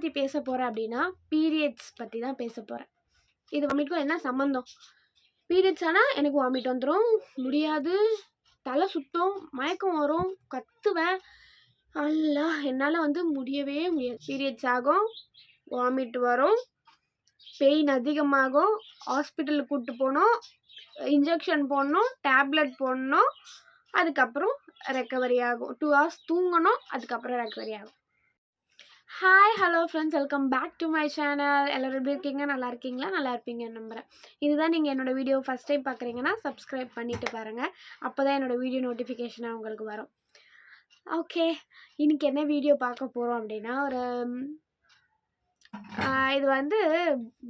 பற்றி பேச போகிறேன் அப்படின்னா பீரியட்ஸ் பற்றி தான் பேச போகிறேன். இது வாமிட்க்கும் என்ன சம்மந்தம்? பீரியட்ஸ் ஆனால் எனக்கு வாமிட் வந்துடும், முடியாது, தலை சுத்தம், மயக்கம் வரும், கத்துவேன். அல்லா என்னால் முடியவே முடியாது. பீரியட்ஸ் ஆகும், வாமிட் வரும், பெயின் அதிகமாகும், ஹாஸ்பிட்டலுக்கு கூப்பிட்டு போகணும், இன்ஜெக்ஷன் போடணும், டேப்லெட் போடணும், அதுக்கப்புறம் ரெக்கவரி ஆகும். 2 hours தூங்கணும், அதுக்கப்புறம் ரெக்கவரி ஆகும். Hi hello friends, welcome back to my channel. எல்லோரும் எப்படி இருக்கீங்க? நல்லா இருக்கீங்களா? நல்லா இருப்பீங்கன்னு நம்புகிறேன். இதுதான் நீங்கள் என்னோடய வீடியோ ஃபஸ்ட் டைம் பார்க்குறீங்கன்னா சப்ஸ்கிரைப் பண்ணிவிட்டு பாருங்கள். அப்போ தான் என்னோடய வீடியோ நோட்டிஃபிகேஷனாக உங்களுக்கு வரும். ஓகே, இன்றைக்கி என்ன வீடியோ பார்க்க போகிறோம் அப்படின்னா, இது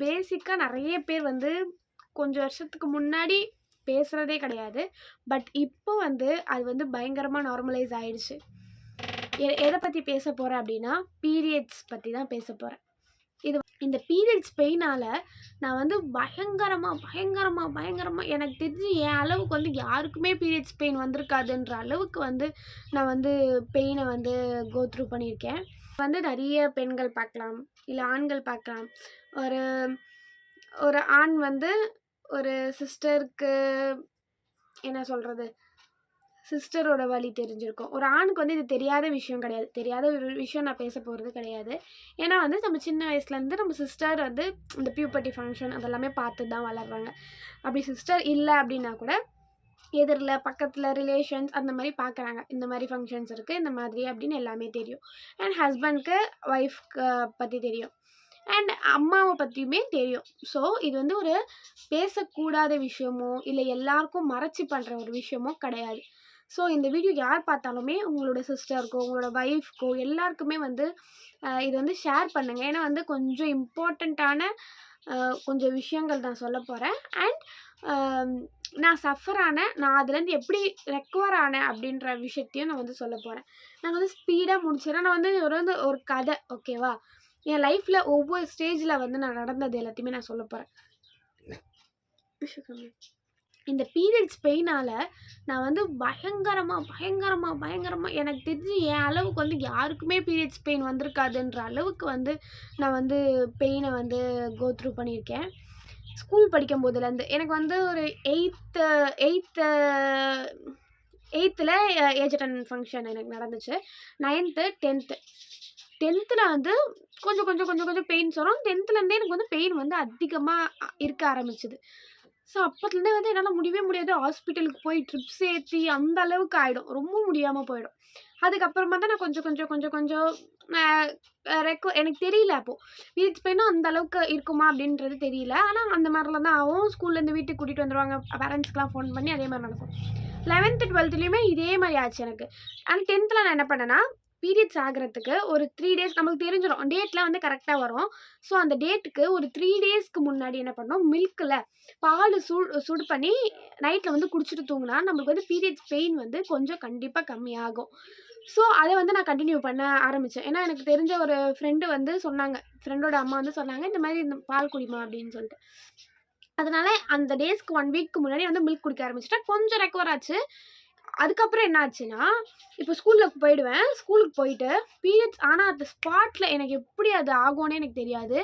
பேசிக்காக நிறைய பேர் கொஞ்சம் வருஷத்துக்கு முன்னாடி பேசுகிறதே கிடையாது. பட் இப்போ அது பயங்கரமாக நார்மலைஸ் ஆயிடுச்சு. எதை பற்றி பேச போகிறேன் அப்படின்னா பீரியட்ஸ் பற்றி தான் பேச போகிறேன். இந்த பீரியட்ஸ் பெயினால் நான் பயங்கரமாக எனக்கு தெரிஞ்சு என் அளவுக்கு யாருக்குமே பீரியட்ஸ் பெயின் வந்திருக்காதுன்ற அளவுக்கு நான் பெயினை கோ த்ரூ பண்ணியிருக்கேன். நிறைய பெண்கள் பார்க்கலாம், இல்லை ஆண்கள் பார்க்கலாம். ஒரு ஆண் ஒரு சிஸ்டருக்கு என்ன சொல்கிறது, சிஸ்டரோட வலி தெரிஞ்சிருக்கும். ஒரு ஆணுக்கு இது தெரியாத விஷயம் கிடையாது. தெரியாத ஒரு விஷயம் நான் பேச போகிறது கிடையாது. ஏன்னா நம்ம சின்ன வயசுலேருந்து நம்ம சிஸ்டர் இந்த பியூபர்ட்டி ஃபங்க்ஷன் அதெல்லாமே பார்த்து தான் வளர்கிறாங்க. அப்படி சிஸ்டர் இல்லை அப்படின்னா கூட எதிரில் பக்கத்தில் ரிலேஷன்ஸ் அந்த மாதிரி பார்க்குறாங்க. இந்த மாதிரி ஃபங்க்ஷன்ஸ் இருக்குது, இந்த மாதிரி அப்படின்னு எல்லாமே தெரியும். அண்ட் ஹஸ்பண்ட்க்கு ஒய்ஃப்க்கு பற்றி தெரியும், அண்ட் அம்மாவை பற்றியுமே தெரியும். ஸோ இது ஒரு பேசக்கூடாத விஷயமோ இல்லை எல்லாருக்கும் மறைச்சி பண்ணுற ஒரு விஷயமோ கிடையாது. ஸோ இந்த வீடியோ யார் பார்த்தாலுமே உங்களோட சிஸ்டருக்கோ உங்களோட ஒய்ஃப்க்கோ எல்லாருக்குமே இது ஷேர் பண்ணுங்கள். ஏன்னா கொஞ்சம் இம்பார்ட்டண்ட்டான கொஞ்சம் விஷயங்கள் நான் சொல்ல போகிறேன். அண்ட் நான் சஃபர் ஆனேன், நான் அதுலேருந்து எப்படி ரெக்கவர் ஆனேன் அப்படின்ற விஷயத்தையும் நான் சொல்ல போகிறேன். நான் ஸ்பீடாக முடிச்சிடறேன். நான் ஒரு கதை, ஓகேவா? என் லைஃப்பில் ஒவ்வொரு ஸ்டேஜில் நான் நடந்தது எல்லாத்தையுமே நான் சொல்ல போகிறேன். இந்த பீரியட்ஸ் பெயினால் நான் பயங்கரமாக எனக்கு தெரிஞ்சு என் அளவுக்கு யாருக்குமே பீரியட்ஸ் பெயின் வந்திருக்காதுன்ற அளவுக்கு நான் பெயினை கோ த்ரூ பண்ணியிருக்கேன். ஸ்கூல் படிக்கும் போதுலேருந்து எனக்கு ஒரு எயித்தில் ஏஜ் அட்டன் ஃபங்க்ஷன் எனக்கு நடந்துச்சு. 9th 10th 10th கொஞ்சம் கொஞ்சம் கொஞ்சம் கொஞ்சம் பெயின்ஸ் வரும். 10thலேருந்தே எனக்கு பெயின் அதிகமாக இருக்க ஆரம்பிச்சிது. ஸோ அப்போத்துலேருந்தே என்னால் முடியவே முடியாது. ஹாஸ்பிட்டலுக்கு போய் ட்ரிப்ஸ் ஏற்றி அந்த அளவுக்கு ஆகிடும், ரொம்ப முடியாமல் போயிடும். அதுக்கப்புறமா தான் நான் கொஞ்சம் கொஞ்சம் கொஞ்சம் கொஞ்சம் எனக்கு தெரியல. அப்போது பீரியட்ஸ் பெயினும் அந்த அளவுக்கு இருக்குமா அப்படின்றது தெரியல. ஆனால் அந்த மாதிரிலாம் தான் ஆகும். ஸ்கூல்லேருந்து வீட்டுக்கு கூட்டிகிட்டு வந்துடுவாங்க, பேரண்ட்ஸ்க்கெலாம் ஃபோன் பண்ணி அதே மாதிரி நடக்கும். 11th 12thலேயுமே இதே மாதிரி ஆச்சு எனக்கு. ஆனால் 10th நான் என்ன பண்ணேன்னா, பீரியட்ஸ் ஆகிறதுக்கு ஒரு 3 days நமக்கு தெரிஞ்சிடும், டேட்லாம் கரெக்டாக வரும். ஸோ அந்த டேட்டுக்கு ஒரு 3 daysக்கு முன்னாடி என்ன பண்ணோம், மில்கில் பால் சுடு பண்ணி நைட்டில் குடிச்சிட்டு தூங்கினா நம்மளுக்கு பீரியட்ஸ் பெயின் கொஞ்சம் கண்டிப்பாக கம்மியாகும். ஸோ அதை நான் கண்டினியூ பண்ண ஆரம்பித்தேன். ஏன்னா எனக்கு தெரிஞ்ச ஒரு ஃப்ரெண்டு சொன்னாங்க, ஃப்ரெண்டோட அம்மா சொன்னாங்க, இந்த மாதிரி இந்த பால் குடிமா அப்படின்னு சொல்லிட்டு. அதனால் அந்த டேஸ்க்கு 1 week முன்னாடி மில்க் குடிக்க ஆரம்பிச்சிட்டேன். கொஞ்சம் ரெக்கவர் ஆச்சு. அதுக்கப்புறம் என்ன ஆச்சுன்னா, இப்போ ஸ்கூலுக்கு போயிடுவேன். ஸ்கூலுக்கு போயிட்டு பீரியட்ஸ் ஆனால் அந்த ஸ்பாட்டில் எனக்கு எப்படி அது ஆகும்னே எனக்கு தெரியாது.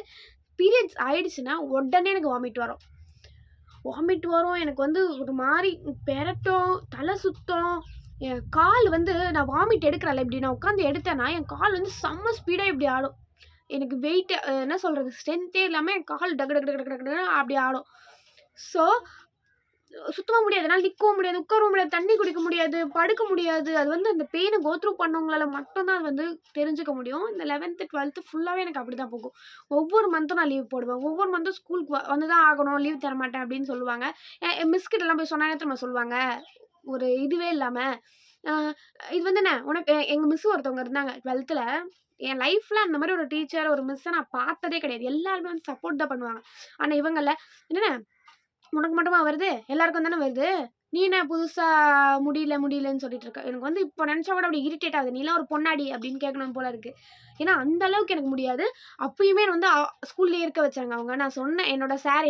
பீரியட்ஸ் ஆகிடுச்சுன்னா உடனே எனக்கு வாமிட் வரும். எனக்கு ஒரு மாதிரி பெரட்டும், தலை சுத்தம், என் கால் நான் வாமிட் எடுக்கிறேன்ல, இப்படி நான் உட்காந்து எடுத்தேன்னா என் கால் செம்ம ஸ்பீடாக இப்படி ஆடும். எனக்கு வெயிட் என்ன சொல்கிறது, ஸ்ட்ரென்த்தே இல்லாமல் என் கால் டக்கு டக்கு டக்கு டக்கு டக்குன்னு அப்படி ஆடும். ஸோ சுத்தமாக முடியாது, என்னால் நிற்கவும் முடியாது, உட்காரவும் முடியாது, தண்ணி குடிக்க முடியாது, படுக்க முடியாது. அது அந்த பெயினை கோ த்ரூ பண்ணவங்களால மட்டும்தான் தெரிஞ்சுக்க முடியும். இந்த 11th 12th ஃபுல்லாகவே எனக்கு அப்படி தான் போகும். ஒவ்வொரு மந்த்தும் நான் லீவ் போடுவேன். ஒவ்வொரு மந்த்தும் ஸ்கூலுக்கு தான் ஆகணும், லீவ் தர மாட்டேன் அப்படின்னு சொல்லுவாங்க. என் மிஸ்கிட்டெல்லாம் போய் சொன்னாங்க, நம்ம சொல்லுவாங்க ஒரு இதுவே இல்லாமல். இது என்ன உனக்கு, எங்கள் மிஸ் ஒருத்தவங்க இருந்தாங்க 12th. என் லைஃப்பில் அந்த மாதிரி ஒரு டீச்சர் ஒரு மிஸ்ஸை நான் பார்த்ததே கிடையாது. எல்லாருமே சப்போர்ட் தான் பண்ணுவாங்க. ஆனால் இவங்கள என்னென்ன உனக்கு மட்டுமா வருது, எல்லாருக்கும் தானே வருது, நீ என்ன புதுசாக முடியலன்னு சொல்லிட்டு இருக்க. எனக்கு இப்போ நினச்சா கூட அப்படி இரிட்டேட் ஆகுது, நீலாம் ஒரு பொண்ணாடி அப்படின்னு கேட்கணும் போல இருக்குது. ஏன்னா அந்த அளவுக்கு எனக்கு முடியாது. அப்பயுமே ஸ்கூல்லேயே இருக்க வச்சாங்க அவங்க. நான் சொன்னேன்,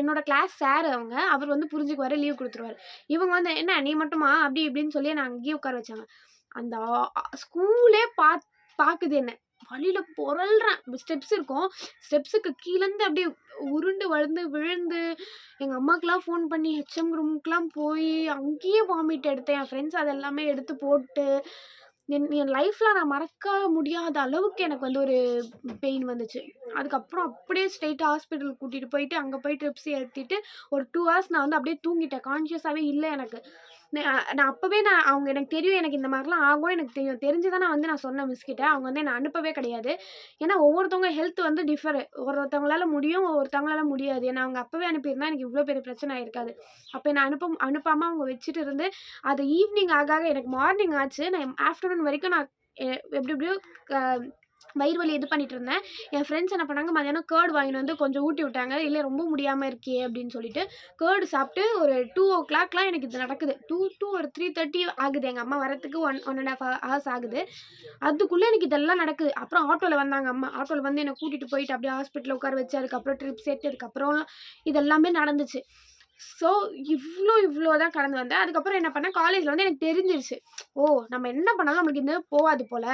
என்னோட கிளாஸ் சார் அவர் புரிஞ்சுக்குவார், லீவ் கொடுத்துருவார். இவங்க என்ன நீ மட்டுமா அப்படி இப்படின்னு சொல்லி நான் அங்கேயே உட்கார வச்சாங்க. அந்த ஸ்கூலே பார்க்குது என்ன. வலியில பொறல்றேன். ஸ்டெப்ஸ் இருக்கும். ஸ்டெப்ஸுக்கு கீழேருந்து அப்படியே உருண்டு வழுந்து விழுந்து எங்க அம்மாக்கெல்லாம் ஃபோன் பண்ணி ஹெச்எம் ரூமுக்குலாம் போய் அங்கேயே வாமிட் எடுத்தேன். என் ஃப்ரெண்ட்ஸ் அது எல்லாமே எடுத்து போட்டு என் லைஃப்ல நான் மறக்க முடியாத அளவுக்கு எனக்கு வந்து ஒரு பெயின் வந்துச்சு. அதுக்கப்புறம் அப்படியே ஸ்ட்ரெயிட்டா ஹாஸ்பிட்டலுக்கு கூட்டிட்டு போயிட்டு, அங்க போய் ட்ரிப்ஸ் ஏத்திட்டு ஒரு 2 ஹார்ஸ் நான் வந்து அப்படியே தூங்கிட்டேன். கான்ஷியஸாவே இல்ல எனக்கு. நான் அப்பவே அவங்க எனக்கு தெரியும் எனக்கு இந்த மாரிலாம் ஆகும்னு எனக்கு தெரியும். தெரிஞ்சு தான் நான் சொன்னேன் மிஸ்கிட்ட. அவங்க வந்து என்ன அனுப்பவே கிடையாது. ஏன்னா ஒவ்வொருத்தவங்க ஹெல்த் வந்து ஒருத்தவங்களால முடியும், ஒருத்தவங்களால முடியாது. ஏன்னா அவங்க அப்பவே அனுப்பியிருந்தா எனக்கு இவ்ளோ பெரிய பிரச்சனை ஆயிருக்காது. அப்ப என்ன அனுப்பாம அவங்க வச்சுட்டு இருந்து, அது ஈவினிங் ஆக எனக்கு மார்னிங் ஆச்சு. நான் ஆஃப்டர்நூன் வரைக்கும் நான் எப்படி எப்படியோ க வயிறு வலி இது பண்ணிட்டு இருந்தேன். என் ஃப்ரெண்ட்ஸ் என்ன பண்ணாங்க, மதியானம் கர்ட் வாங்கிட்டு வந்து கொஞ்சம் ஊட்டி விட்டாங்க. "இல்ல ரொம்ப முடியாம இருக்கியே" அப்படின்னு சொல்லிட்டு, கர்ட் சாப்பிட்டு ஒரு 2:00லாம் எனக்கு இது நடக்குது. 2 ஒரு 3:30 ஆகுது. எங்க அம்மா வரத்துக்கு 1 1½ ஹவர்ஸ் ஆகுது. அதுக்குள்ள எனக்கு இதெல்லாம் நடக்குது. அப்புறம் ஆட்டோல வந்தாங்க அம்மா. ஆட்டோல வந்து என்ன கூட்டிட்டு போயிட்டு அப்படியே ஹாஸ்பிட்டல்ல உட்கார வச்சு, அதுக்கப்புறம் ட்ரிப்ஸ் ஏத்தி, அதுக்கப்புறம் இதெல்லாமே நடந்துச்சு. ஸோ இவ்ளோ தான் கடந்து வந்தேன். அதுக்கப்புறம் என்ன பண்ணேன், காலேஜ்ல வந்து எனக்கு தெரிஞ்சிருச்சு. ஓ! நம்ம என்ன பண்ணாலும் நம்மளுக்கு இது போவாது போல.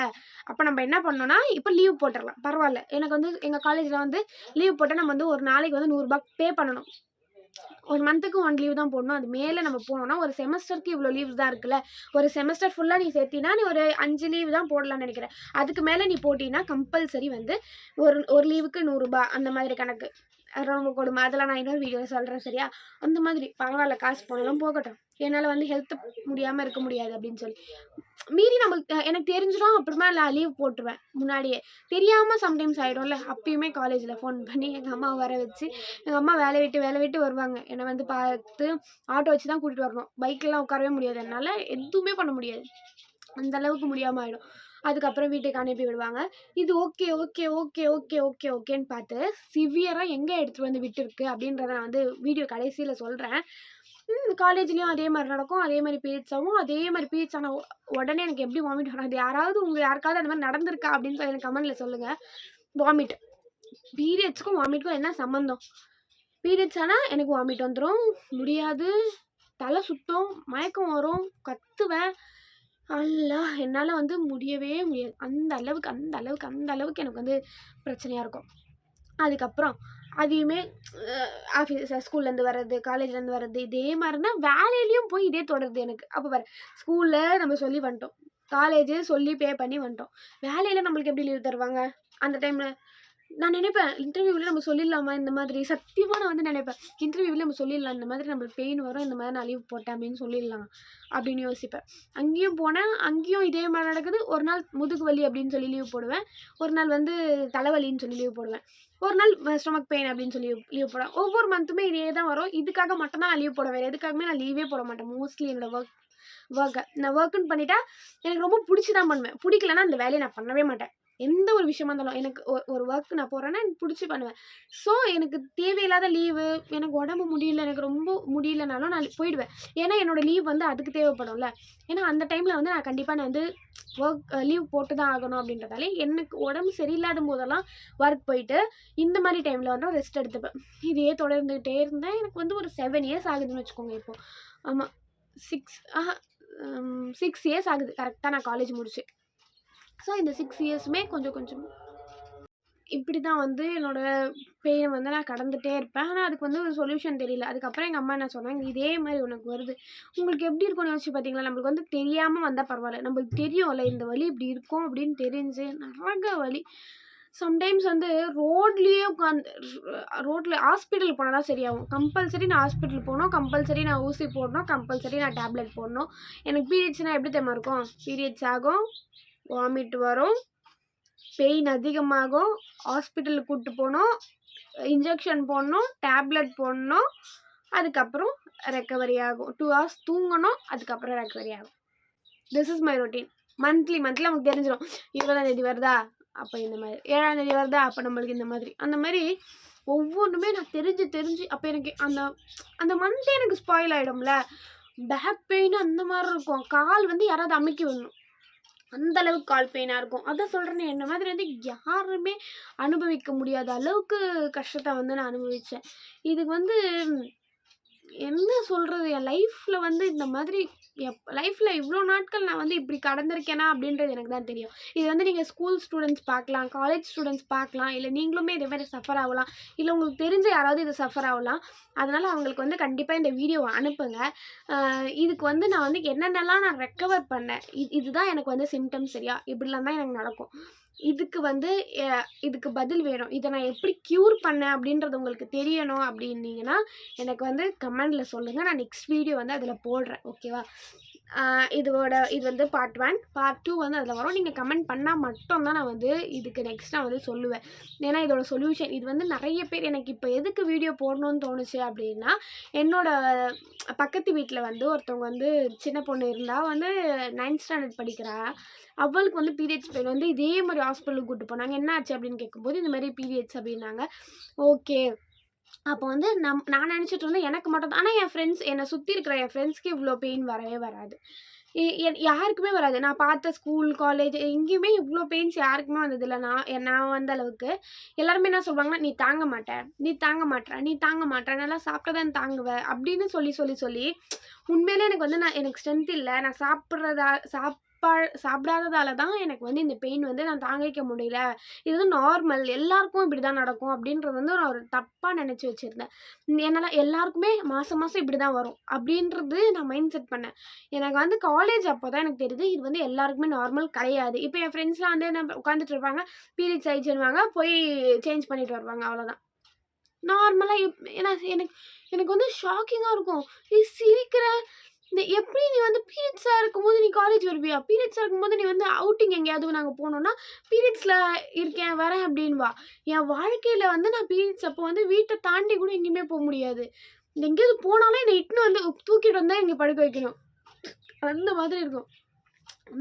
அப்ப நம்ம என்ன பண்ணோம்னா, இப்ப லீவ் போட்டுறலாம். பரவால்ல. எனக்கு வந்து எங்க காலேஜ்ல வந்து லீவ் போட்டா நம்ம வந்து ஒரு நாளைக்கு வந்து ரூ. 100 பே பண்ணணும். ஒரு மந்த்துக்கு 1 லீவ் தான் போடணும். அது மேல நம்ம போனோம்னா, ஒரு செமஸ்டருக்கு இவ்ளோ லீவ்ஸ் தான் இருக்குல்ல. ஒரு செமஸ்டர் ஃபுல்லா நீ சேர்த்தீன்னா, நீ ஒரு 5 லீவ் தான் போடலாம்னு நெனைக்கிறேன். அதுக்கு மேல நீ போட்டீன்னா, கம்பல்சரி வந்து ஒரு லீவுக்கு ரூ. 100 அந்த மாதிரி கணக்கு. ரொம்ப கொடுமை. அதெல்லாம் நான் இன்னொரு வீடியோல சொல்றேன் சரியா? அந்த மாதிரி பரவால்ல காசு போனாலும் போகட்டும். என்னால வந்து ஹெல்த் முடியாம இருக்க முடியாது அப்படின்னு சொல்லி. மீறி நம்மளுக்கு எனக்கு தெரிஞ்சிரும் அப்புறமா நான் லீவ் போட்டுருவேன் முன்னாடியே. தெரியாம சம்டைம்ஸ் ஆயிடும்ல. அப்பயுமே காலேஜ்ல ஃபோன் பண்ணி எங்க அம்மாவ வர வச்சு, எங்க அம்மா வேலை விட்டு வருவாங்க. என்ன வந்து பார்த்து ஆட்டோ வச்சு தான் கூட்டிட்டு வரணும். பைக்லலாம் உட்காரவே முடியாது என்னால. எதுவுமே பண்ண முடியாது. அந்த அளவுக்கு முடியாம ஆயிடும். அதுக்கப்புறம் வீட்டுக்கு அனுப்பி விடுவாங்க. இது ஓகேன்னு பார்த்து, சிவியரா எங்க எடுத்துட்டு வந்து விட்டுருக்கு அப்படின்றத நான் வந்து வீடியோ கடைசியில சொல்றேன். காலேஜ்லயும் அதே மாரி நடக்கும். அதே மாரி பீரியட்ஸ் ஆகும். அதே மாரி பீரியட்ஸ் ஆன உடனே எனக்கு எப்படி வாமிட் வரும்? அது யாருக்காவது அந்த மாரி நடந்திருக்கா அப்படின்னு சொல்லி எனக்கு கமெண்ட்ல சொல்லுங்க. வாமிட். பீரியட்ஸ்க்கும் வாமிட்க்கும் என்ன சம்மந்தம்? பீரியட்ஸ் ஆனா எனக்கு வாமிட் வந்துரும். முடியாது. தலை சுத்தும். மயக்கம் வரும். கத்துவேன். அல்லா! என்னால வந்து முடியவே முடியாது. அந்த அளவுக்கு எனக்கு வந்து பிரச்சனையா இருக்கும். அதுக்கப்புறம் அதையுமே ஸ்கூல்லேருந்து வர்றது, காலேஜ்லேருந்து வர்றது, இதே மாரி தான் வேலையிலயும் போய் இதே தொடருது எனக்கு. அப்ப பாரு, ஸ்கூல்ல நம்ம சொல்லி வந்துட்டோம். காலேஜ் சொல்லி பே பண்ணி வந்துட்டோம். வேலையில நம்மளுக்கு எப்படி லீவ் தருவாங்க? அந்த டைம்ல நான் நினைப்பேன், இன்டர்வியூல நம்ம சொல்லிடலாமா இந்த மாதிரி? சத்தியமா நான் வந்து நினைப்பேன். இன்டர்வியூல நம்ம சொல்லிடலாம். இந்த மாதிரி நம்மளுக்கு பெயின் வரும். இந்த மாதிரி நான் லீவ் போட்டேன் அப்படின்னு சொல்லிடலாம். அப்படின்னு யோசிப்பேன். அங்கேயும் போனேன். அங்கேயும் இதே மாதிரி நடக்குது. ஒரு நாள் முதுகு வலி அப்படின்னு சொல்லி லீவ் போடுவேன். ஒரு நாள் வந்து தலைவலின்னு சொல்லி லீவ் போடுவேன். ஒரு நாள் ஸ்டொமக் பெயின் அப்படின்னு சொல்லி லீவ் போடுவேன். ஒவ்வொரு மந்த்துமே இதே தான் வரும். இதுக்காக மட்டும் தான் நான் லீவ் போடுவேன். வேறு எதுக்காகவுமே நான் லீவே போட மாட்டேன். மோஸ்ட்லி என்னோட நான் ஒர்க்குன்னு பண்ணிட்டா எனக்கு ரொம்ப பிடிச்சி தான் பண்ணுவேன். பிடிக்கலன்னா அந்த வேலையை நான் பண்ணவே மாட்டேன். எந்த ஒரு விஷயமா இருந்தாலும் எனக்கு ஒரு ஒர்க் நான் போறேன்னா எனக்கு பிடிச்சி பண்ணுவேன். ஸோ எனக்கு தேவையில்லாத லீவு, எனக்கு உடம்பு முடியல, எனக்கு ரொம்ப முடியலனாலும் நான் போயிடுவேன். ஏன்னா என்னோட லீவ் வந்து அதுக்கு தேவைப்படும்ல. ஏன்னா அந்த டைமில் வந்து நான் கண்டிப்பாக வந்து லீவ் போட்டு தான் ஆகணும் அப்படின்றதாலே எனக்கு உடம்பு சரியில்லாத போதெல்லாம் ஒர்க் போயிட்டு இந்த மாதிரி டைமில் வந்து ரெஸ்ட் எடுத்துப்பேன். இதையே தொடர்ந்துகிட்டே இருந்தேன். எனக்கு வந்து ஒரு 7 இயர்ஸ் ஆகுதுன்னு வச்சுக்கோங்க இப்போ. ஆமாம் 6 இயர்ஸ் ஆகுது கரெக்டாக நான் காலேஜ் முடிச்சு. ஸோ இந்த 6 இயர்ஸுமே கொஞ்சம் இப்படி தான் வந்து என்னோட பெயினை வந்து நான் கடந்துகிட்டே இருப்பேன். ஆனால் அதுக்கு வந்து ஒரு சொல்யூஷன் தெரியல. அதுக்கப்புறம் எங்கள் அம்மா என்ன சொன்னாங்க, இதே மாதிரி உனக்கு வருது. உங்களுக்கு எப்படி இருக்கும்னு யோசிச்சு பார்த்தீங்களா? நம்மளுக்கு வந்து தெரியாமல் வந்தால் பரவாயில்ல. நம்மளுக்கு தெரியும்ல இந்த வலி இப்படி இருக்கும் அப்படின்னு தெரிஞ்சு நரக வலி. சம்டைம்ஸ் வந்து ரோட்டில் ஹாஸ்பிட்டல் போனால் தான் சரியாகும். கம்பல்சரி நான் ஹாஸ்பிட்டல் போகணும். கம்பல்சரி நான் ஊசி போடணும். கம்பல்சரி நான் டேப்லெட் போடணும். எனக்கு பீரியட்ஸ்னால் எப்படி தெரியுமா இருக்கும்? பீரியட்ஸ் ஆகும், வாமிட் வரும், பெயின் அதிகமாகும், ஹாஸ்பிட்டலுக்கு கூப்பிட்டு போகணும், இன்ஜெக்ஷன் போடணும், டேப்லெட் போடணும், அதுக்கப்புறம் ரெக்கவரி ஆகும். 2 ஹவர்ஸ் தூங்கணும், அதுக்கப்புறம் ரெக்கவரி ஆகும். This is my routine. Monthly நமக்கு தெரிஞ்சிடும். 20ஆம் தேதி வருதா, அப்போ இந்த மாதிரி. 7ஆம் தேதி வருதா, அப்போ நம்மளுக்கு இந்த மாதிரி. அந்த மாதிரி ஒவ்வொன்றுமே நான் தெரிஞ்சு அப்போ எனக்கு அந்த மந்த்தே எனக்கு ஸ்பாயில் ஆகிடும்ல. பேக் பெயின் அந்த மாதிரி இருக்கும். கால் வந்து யாராவது அமுக்கி விடணும். அந்த அளவுக்கு கால் பெயினாக இருக்கும். அதான் சொல்கிறேனே, என்ன மாதிரி வந்து யாருமே அனுபவிக்க முடியாத அளவுக்கு கஷ்டத்தை வந்து நான் அனுபவித்தேன். இதுக்கு வந்து என்ன சொல்கிறது, என் லைஃப்பில் வந்து இந்த மாதிரி லைஃப்பில் இவ்வளோ நாட்கள் நான் வந்து இப்படி கடந்திருக்கேனா அப்படின்றது எனக்கு தான் தெரியும். இது வந்து நீங்கள் ஸ்கூல் ஸ்டூடெண்ட்ஸ் பார்க்கலாம், காலேஜ் ஸ்டூடெண்ட்ஸ் பார்க்கலாம், இல்லை நீங்களுமே இதே மாதிரி சஃபர் ஆகலாம், இல்லை உங்களுக்கு தெரிஞ்ச யாராவது இது சஃபர் ஆகலாம். அதனால் அவங்களுக்கு வந்து கண்டிப்பாக இந்த வீடியோவை அனுப்புங்க. இதுக்கு வந்து நான் வந்து என்னென்னலாம் நான் ரெக்கவர் பண்ணேன், இதுதான் எனக்கு வந்து சிம்டம்ஸ் சரியா, இப்படிலாம் தான் எனக்கு நடக்கும். இதுக்கு வந்து இதுக்கு பதில் வேணும். இதை நான் எப்படி க்யூர் பண்ணேன் அப்படின்றது உங்களுக்கு தெரியணும் அப்படின்னீங்கன்னா, எனக்கு வந்து கமெண்டில் சொல்லுங்கள். நான் நெக்ஸ்ட் வீடியோ வந்து அதில் போடுறேன். ஓகேவா? இது வந்து பார்ட் 1. பார்ட் 2 வந்து அதில் வரும். நீங்கள் கமெண்ட் பண்ணால் மட்டும் தான் நான் வந்து இதுக்கு நெக்ஸ்ட் நான் வந்து சொல்லுவேன். ஏன்னா இதோட சொல்யூஷன் இது வந்து நிறைய பேர் எனக்கு இப்போ எதுக்கு வீடியோ போடணும்னு தோணுச்சு அப்படின்னா, என்னோட பக்கத்து வீட்டில் வந்து ஒருத்தவங்க வந்து சின்ன பொண்ணு இருந்தால் வந்து 9th ஸ்டாண்டர்ட் படிக்கிறா. அவளுக்கு வந்து பீரியட்ஸ் பெயின் வந்து இதே மாதிரி ஹாஸ்பிட்டலுக்கு கூப்பிட்டு போனாங்க. என்ன ஆச்சு அப்படின்னு கேட்கும்போது இந்த மாதிரி பீரியட்ஸ் அப்படின்னாங்க. ஓகே. அப்போ வந்து நான் நினச்சிட்டு இருந்தேன் எனக்கு மட்டும் தான். ஆனால் என் ஃப்ரெண்ட்ஸ் என்னை சுற்றி இருக்கிற என் ஃப்ரெண்ட்ஸ்க்கு இவ்வளோ பெயின் வரவே வராது. யாருக்குமே வராது. நான் பார்த்த ஸ்கூல், காலேஜ் எங்கேயுமே இவ்வளோ பெயின்ஸ் யாருக்குமே வந்ததில்ல. நான் வந்த அளவுக்கு. எல்லாருமே என்ன சொல்லுவாங்கன்னா, "நீ தாங்க மாட்ட, நீ தாங்க மாட்ற, நீ தாங்க மாட்ற, நல்லா சாப்பிட்டா தான் தாங்குவ" அப்படின்னு சொல்லி உண்மையிலே எனக்கு வந்து எனக்கு ஸ்ட்ரென்த் இல்ல. நான் சாப்பிடாததால தான் எனக்கு வந்து இந்த பெயின் வந்து நான் தாங்கிக்க முடியல. இது வந்து நார்மல். எல்லாருக்கும் இப்படி தான் நடக்கும் அப்படின்றது வந்து நான் ஒரு தப்பா நினச்சு வச்சிருந்தேன். என்னால எல்லாருக்குமே மாசம் மாசம் இப்படி தான் வரும் அப்படின்றது நான் மைண்ட் செட் பண்ணேன். எனக்கு வந்து காலேஜ் அப்போ தான் எனக்கு தெரியுது, இது வந்து எல்லாருக்குமே நார்மல் கிடையாது. இப்போ என் ஃப்ரெண்ட்ஸ்லாம் வந்து என்ன உட்காந்துட்டு இருப்பாங்க, பீரியட்ஸ் ஆயிடுச்சுன்னுவாங்க, போய் சேஞ்ச் பண்ணிட்டு வருவாங்க. அவ்வளோதான். நார்மலா ஏன்னா எனக்கு எனக்கு வந்து ஷாக்கிங்கா இருக்கும். "நீ சிரிக்கிற? எப்படி நீ வந்து பீரியட்ஸா இருக்கும்போது நீ காலேஜ் வருவியா? பீரியட்ஸா இருக்கும்போது நீ வந்து அவுட்டிங் எங்கேயாவது நாங்க போனோம்னா, பீரியட்ஸ்ல இருக்கேன், வரேன்" அப்படின்னுவா. என் வாழ்க்கையில வந்து நான் பீரியட்ஸ் அப்போ வந்து வீட்ட தாண்டி கூட எங்கேயுமே எங்கேயாவது போனாலே என்னை இட்டுன்னு வந்து தூக்கிட்டு வந்து தான் இங்க படுக்க வைக்கணும். அந்த மாதிரி இருக்கும்.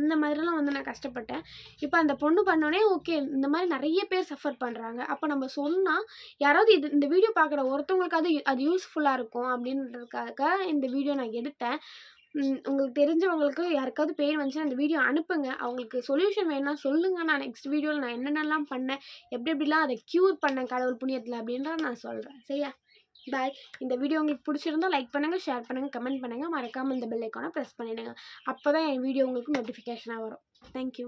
இந்த மாதிரிலாம் வந்து நான் கஷ்டப்பட்டேன். இப்போ அந்த பொண்ணு பண்ணோனே, ஓகே இந்த மாதிரி நெறைய பேர் சஃபர் பண்றாங்க. அப்போ நம்ம சொன்னா, யாராவது இந்த வீடியோ பார்க்குற ஒருத்தவங்களுக்காவது அது யூஸ்ஃபுல்லா இருக்கும் அப்படின்றதுக்காக இந்த வீடியோ நான் எடுத்தேன். உங்களுக்கு தெரிஞ்சவங்களுக்கு யாருக்காவது பெயின் வந்துச்சுன்னா இந்த வீடியோ அனுப்புங்க. அவங்களுக்கு சொல்யூஷன் வேணும்னா சொல்லுங்க. நான் நெக்ஸ்ட் வீடியோல நான் என்னென்னலாம் பண்ணேன், எப்படி எப்படிலாம் அத க்யூர் பண்ணேன் கடவுள் புண்ணியத்துல அப்படின்றத நான் சொல்றேன். சரியா? பாய். இந்த வீடியோ உங்களுக்கு பிடிச்சிருந்தா லைக் பண்ணுங்க, ஷேர் பண்ணுங்க, கமெண்ட் பண்ணுங்க. மறக்காம இந்த பெல் ஐகானை பிரஸ் பண்ணிடுங்க. அப்பதான் என் வீடியோ உங்களுக்கு நோட்டிஃபிகேஷனா வரும். Thank you.